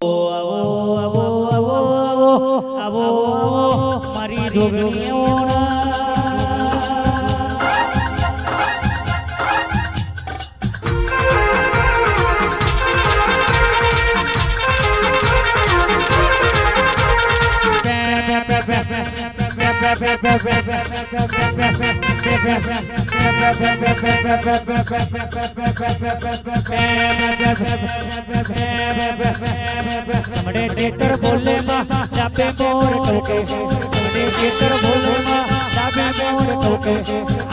આવો આવો આવો આવો આવો મારી જોગણીઓના हमने तेतर बोले माँ जापे मोर टोके हमने तेतर बोले माँ जापे मोर टोके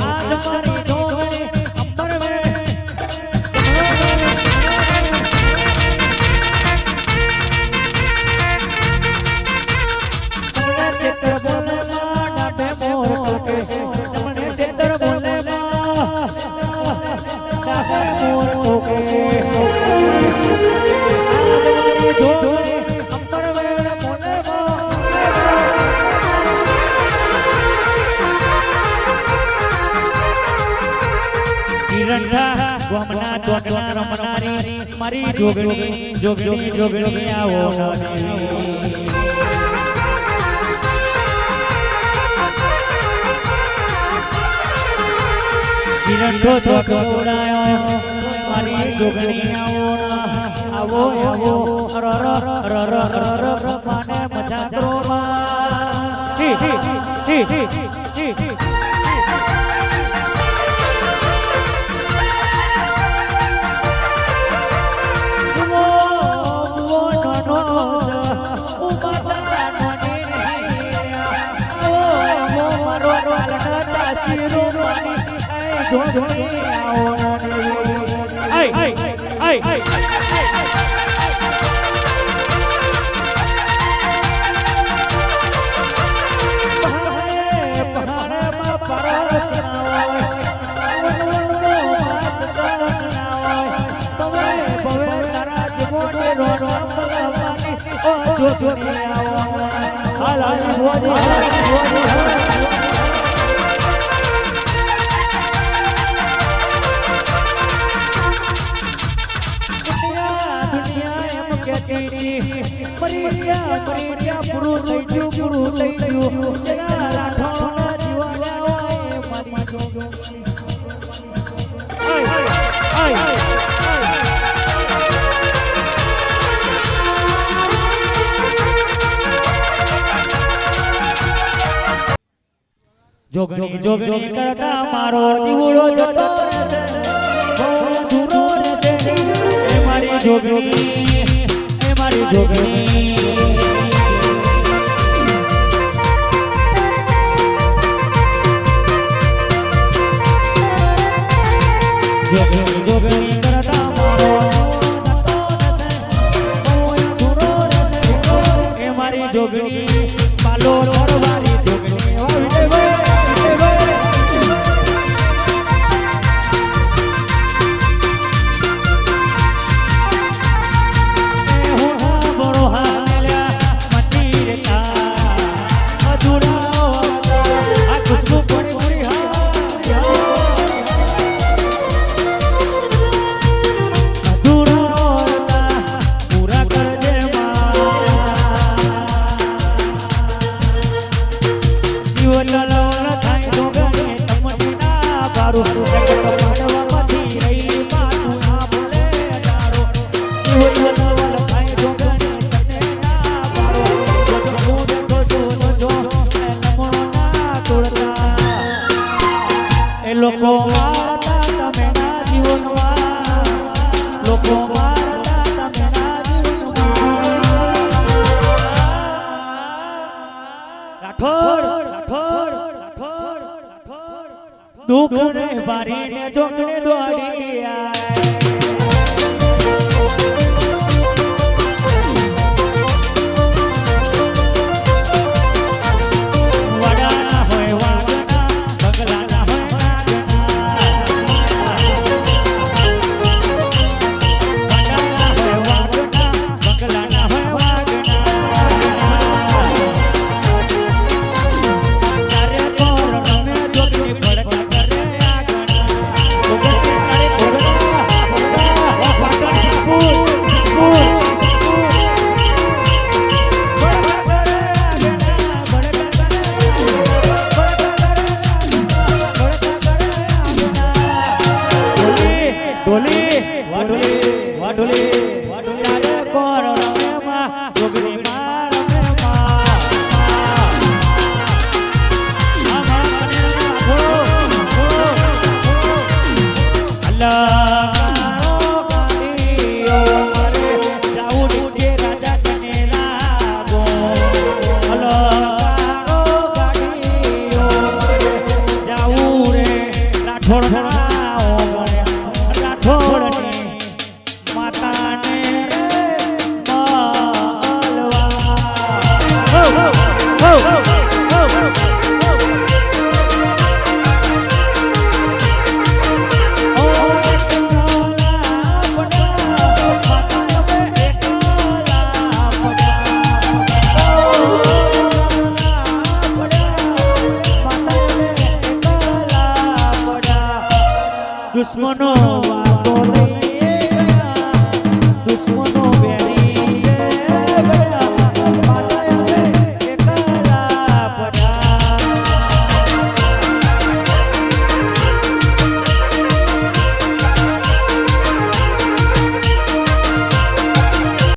आज मारी डोगरे अंबर में हमने तेतर बोले माँ जापे मोर टोके हमने तेतर बोले माँ जापे मोर टोके ગોમના ચોકના રમનારી મારી જોગણી જોગણી જોગણી આવો કિરણો ચોકડાયો મારી જોગણી આવો આવો ર ર ર ર ર ર માને મજા કરો હી હી હી હી હી જોગણી જોગણી કરતા મારો જીવડો જતો રહેશે બહુ દૂરો રહેશે એ મારી જોગણી એ મારી જોગણી જોગણી જોગણી કરતા મારો બહુ દૂરો રહેશે એ મારી જોગણી પાલો મારી જોગણી બડો હા રાજા તને લાગો અલકારો ગાડીઓ જાવું રે રાઠોડ રાઠોડની માતાને દુશ્મનો